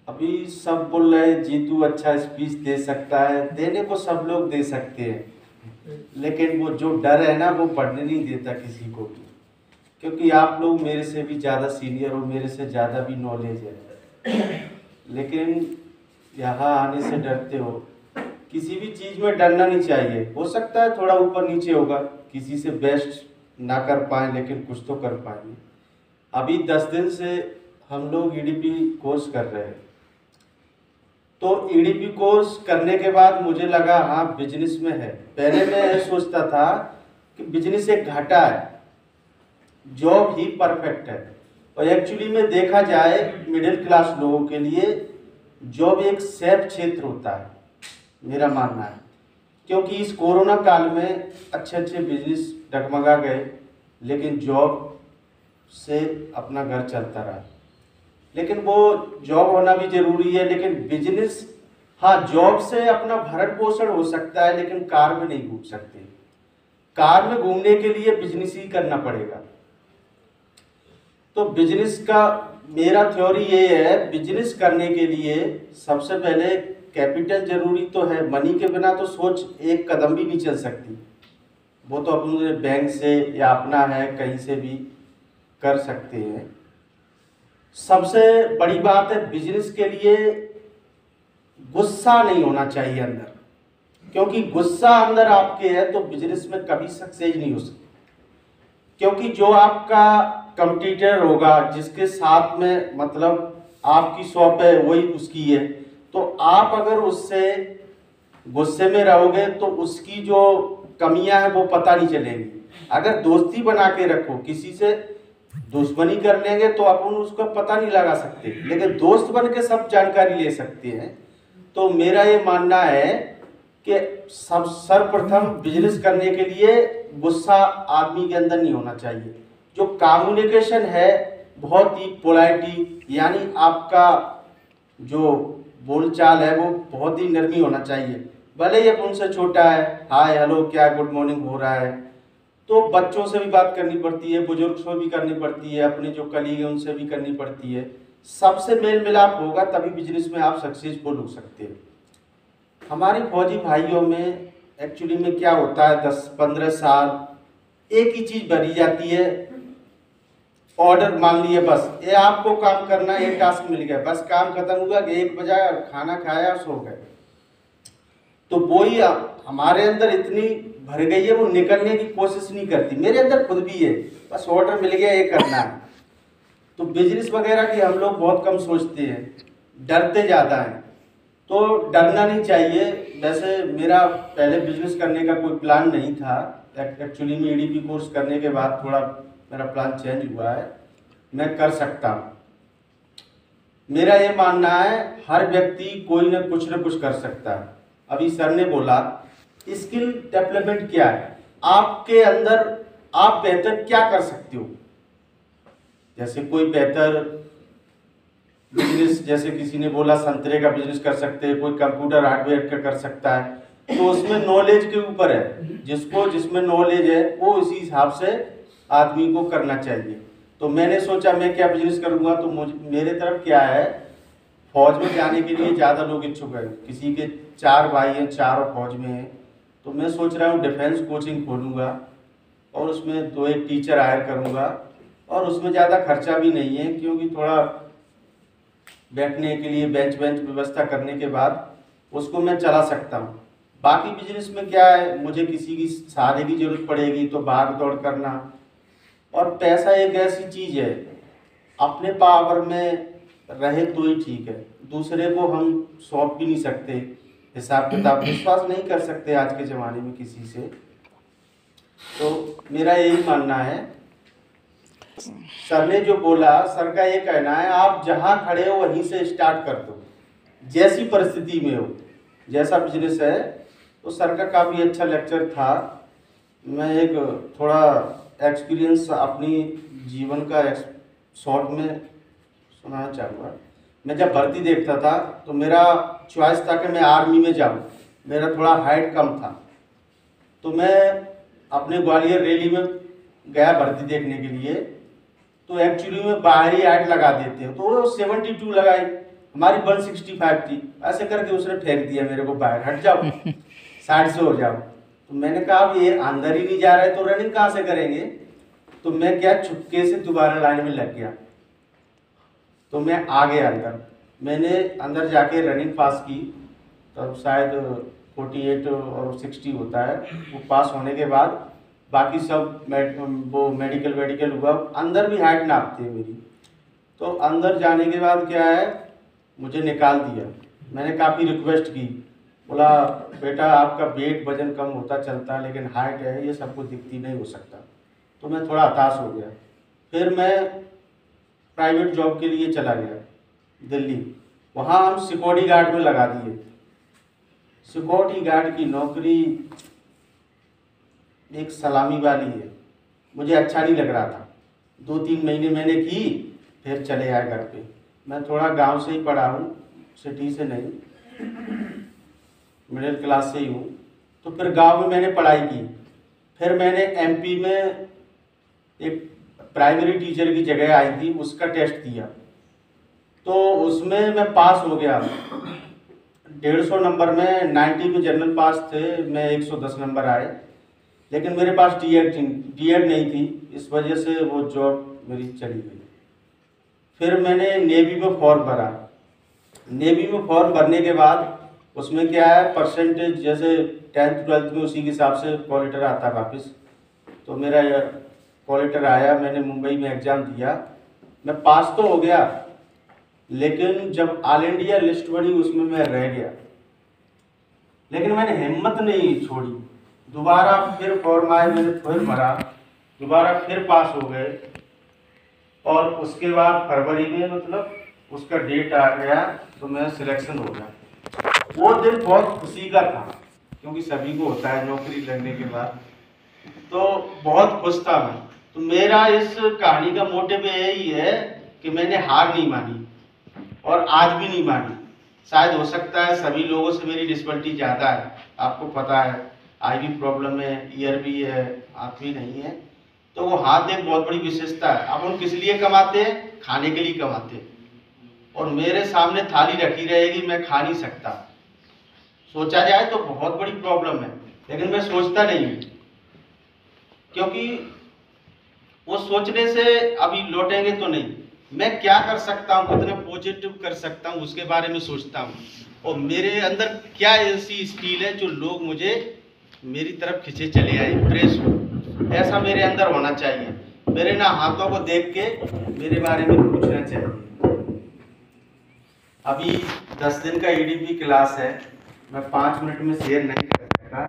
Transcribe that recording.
अभी सब बोल रहे हैं जीतू अच्छा स्पीच दे सकता है, देने को सब लोग दे सकते हैं, लेकिन वो जो डर है ना वो बढ़ने नहीं देता किसी को भी। क्योंकि आप लोग मेरे से भी ज़्यादा सीनियर हो, मेरे से ज़्यादा भी नॉलेज है, लेकिन यहाँ आने से डरते हो। किसी भी चीज़ में डरना नहीं चाहिए। हो सकता है थोड़ा ऊपर नीचे होगा, किसी से बेस्ट ना कर पाए लेकिन कुछ तो कर पाएंगे। अभी 10 दिन से हम लोग ईडीपी कोर्स कर रहे हैं, तो ईडीपी कोर्स करने के बाद मुझे लगा हाँ बिजनेस में है। पहले मैं ये सोचता था कि बिजनेस एक घाटा है, जॉब ही परफेक्ट है। और एक्चुअली में देखा जाए मिडिल क्लास लोगों के लिए जॉब एक सेफ क्षेत्र होता है, मेरा मानना है। क्योंकि इस कोरोना काल में अच्छे अच्छे बिजनेस डगमगा गए, लेकिन जॉब से अपना घर चलता रहा। लेकिन वो जॉब होना भी जरूरी है, लेकिन बिजनेस, हाँ जॉब से अपना भरण पोषण हो सकता है, लेकिन कार में नहीं घूम सकते। कार में घूमने के लिए बिजनेस ही करना पड़ेगा। तो बिजनेस का मेरा थ्योरी ये है, बिजनेस करने के लिए सबसे पहले कैपिटल जरूरी तो है। मनी के बिना तो सोच एक कदम भी नहीं चल सकती। वो तो अपने बैंक से या अपना है कहीं से भी कर सकते हैं। सबसे बड़ी बात है बिजनेस के लिए गुस्सा नहीं होना चाहिए अंदर, क्योंकि गुस्सा अंदर आपके है तो बिजनेस में कभी सक्सेस नहीं हो सकती। क्योंकि जो आपका कंपटीटर होगा, जिसके साथ में मतलब आपकी शॉप है वही उसकी है, तो आप अगर उससे गुस्से में रहोगे तो उसकी जो कमियां हैं वो पता नहीं चलेंगी। अगर दोस्ती बना के रखो, किसी से दुश्मनी कर लेंगे तो अपन उसको पता नहीं लगा सकते, लेकिन दोस्त बन के सब जानकारी ले सकते हैं। तो मेरा ये मानना है कि सब सर्वप्रथम बिजनेस करने के लिए गुस्सा आदमी के अंदर नहीं होना चाहिए। जो कम्युनिकेशन है बहुत ही पोलाइटी, यानी आपका जो बोलचाल है वो बहुत ही नरमी होना चाहिए। भले ही अपन से छोटा है, हाय हेलो क्या गुड मॉर्निंग हो रहा है, तो बच्चों से भी बात करनी पड़ती है, बुजुर्ग से भी करनी पड़ती है, अपने जो कलीग है उनसे भी करनी पड़ती है। सबसे मेल मिलाप होगा तभी बिजनेस में आप सक्सेसफुल हो सकते हैं। हमारे फौजी भाइयों में एक्चुअली में क्या होता है, 10-15 साल एक ही चीज भरी जाती है, ऑर्डर मान लिए, बस ये आपको काम करना है, एक टास्क मिल गया, बस काम खत्म हुआ, 1 बजा खाना खाया सो गए। तो वो ही हमारे अंदर इतनी भर गई है, वो निकलने की कोशिश नहीं करती। मेरे अंदर खुद भी है, बस ऑर्डर मिल गया ये करना है। तो बिजनेस वगैरह की हम लोग बहुत कम सोचते हैं, डरते ज़्यादा हैं। तो डरना नहीं चाहिए। वैसे मेरा पहले बिजनेस करने का कोई प्लान नहीं था, एक्चुअली में ईडीपी कोर्स करने के बाद थोड़ा मेरा प्लान चेंज हुआ है। मैं कर सकता हूँ। मेरा ये मानना है हर व्यक्ति कोई ना कुछ कर सकता है। अभी सर ने बोला स्किल डेवलपमेंट क्या है, आपके अंदर आप बेहतर क्या कर सकते हो। जैसे कोई बेहतर बिजनेस, जैसे किसी ने बोला संतरे का बिजनेस कर सकते हैं, कोई कंप्यूटर हार्डवेयर का कर सकता है, तो उसमें नॉलेज के ऊपर है। जिसको जिसमें नॉलेज है वो इसी हिसाब से आदमी को करना चाहिए। तो मैंने सोचा मैं क्या बिजनेस करूंगा, तो मेरे तरफ क्या है, फौज में जाने के लिए ज़्यादा लोग इच्छुक है। किसी के 4 भाई हैं, चारों फौज में हैं। तो मैं सोच रहा हूँ डिफेंस कोचिंग खोलूँगा और उसमें 2-1 टीचर हायर करूँगा, और उसमें ज़्यादा खर्चा भी नहीं है, क्योंकि थोड़ा बैठने के लिए बेंच व्यवस्था करने के बाद उसको मैं चला सकता हूँ। बाकी बिजनेस में क्या है, मुझे किसी की सहारे की जरूरत पड़ेगी तो भाग दौड़ करना, और पैसा एक ऐसी चीज़ है अपने पावर में रहे तो ही ठीक है, दूसरे को हम सौंप भी नहीं सकते। हिसाब किताब विश्वास नहीं कर सकते आज के ज़माने में किसी से। तो मेरा यही मानना है। सर ने जो बोला, सर का ये कहना है आप जहां खड़े हो वहीं से स्टार्ट कर दो, जैसी परिस्थिति में हो, जैसा बिजनेस है। तो सर का काफ़ी अच्छा लेक्चर था। मैं एक थोड़ा एक्सपीरियंस अपनी जीवन का शॉर्ट में सुनाना चाहूँगा। मैं जब भर्ती देखता था तो मेरा चॉइस था कि मैं आर्मी में जाऊँ। मेरा थोड़ा हाइट कम था, तो मैं अपने ग्वालियर रैली में गया भर्ती देखने के लिए। तो एक्चुअली में बाहरी हाइट लगा देते हैं, तो वो 72 लगाई। हमारी 165 थी। ऐसे करके उसने फेंक दिया मेरे को बाहर, हट जाओ, साइड से हो जाओ। तो मैंने कहा अब ये अंदर ही नहीं जा रहा है तो रनिंग कहाँ से करेंगे। तो मैं क्या चुपके से दोबारा लाइन में लग गया। तो मैं आ गया अंदर, मैंने अंदर जाके रनिंग पास की। तब शायद 48 और 60 होता है। वो पास होने के बाद बाकी सब वो मेडिकल हुआ। अंदर भी हाइट नापते हैं मेरी। तो अंदर जाने के बाद क्या है, मुझे निकाल दिया। मैंने काफ़ी रिक्वेस्ट की, बोला बेटा आपका वेट वजन कम होता चलता है लेकिन हाइट है ये सबको दिखती नहीं हो सकता। तो मैं थोड़ा हताश हो गया। फिर मैं प्राइवेट जॉब के लिए चला गया दिल्ली। वहाँ हम सिक्योरिटी गार्ड में लगा दिए। सिक्योरिटी गार्ड की नौकरी एक सलामी वाली है, मुझे अच्छा नहीं लग रहा था। 2-3 महीने मैंने की, फिर चले आए घर पे। मैं थोड़ा गांव से ही पढ़ा हूँ, सिटी से नहीं, मिडिल क्लास से ही हूँ। तो फिर गांव में मैंने पढ़ाई की। फिर मैंने एमपी में एक प्राइमरी टीचर की जगह आई थी, उसका टेस्ट दिया। तो उसमें मैं पास हो गया। 150 नंबर में 90 में जनरल पास थे, मैं 110 नंबर आए। लेकिन मेरे पास डीएड नहीं थी, इस वजह से वो जॉब मेरी चली गई। फिर मैंने नेवी में फॉर्म भरा। नेवी में फॉर्म भरने के बाद उसमें क्या है, परसेंटेज जैसे 10th 12th में उसी के हिसाब से कॉल लेटर आता है वापस। तो मेरा कॉल लेटर आया, मैंने मुंबई में एग्ज़ाम दिया। मैं पास तो हो गया, लेकिन जब ऑल इंडिया लिस्ट बनी उसमें मैं रह गया। लेकिन मैंने हिम्मत नहीं छोड़ी। दोबारा फिर फॉर्म आए, मैंने फिर भरा, दोबारा फिर पास हो गए। और उसके बाद फरवरी में मतलब उसका डेट आ गया तो मेरा सिलेक्शन हो गया। वो दिन बहुत खुशी का था, क्योंकि सभी को होता है नौकरी लगने के बाद। तो बहुत खुश था मैं। तो मेरा इस कहानी का मोटिव यही है कि मैंने हार नहीं मानी और आज भी नहीं मानी। शायद हो सकता है सभी लोगों से मेरी डिसेबिलिटी ज़्यादा है, आपको पता है, आई भी प्रॉब्लम है, ईयर भी है, आँख भी नहीं है। तो वो हाथ एक बहुत बड़ी विशेषता है। अब हम किस लिए कमाते हैं? खाने के लिए कमाते हैं। और मेरे सामने थाली रखी रहेगी, मैं खा नहीं सकता। सोचा जाए तो बहुत बड़ी प्रॉब्लम है, लेकिन मैं सोचता नहीं हूँ, क्योंकि वो सोचने से अभी लौटेंगे तो नहीं। मैं क्या कर सकता हूँ, कितना पॉजिटिव कर सकता हूँ, उसके बारे में सोचता हूँ। और मेरे अंदर क्या ऐसी स्किल है जो लोग मुझे मेरी तरफ खींचे चले आए, इम्प्रेस हो, ऐसा मेरे अंदर होना चाहिए। मेरे ना हाथों को देख के मेरे बारे में पूछना चाहिए। अभी 10 दिन का ईडीपी क्लास है, मैं 5 मिनट में शेयर नहीं कर सकता।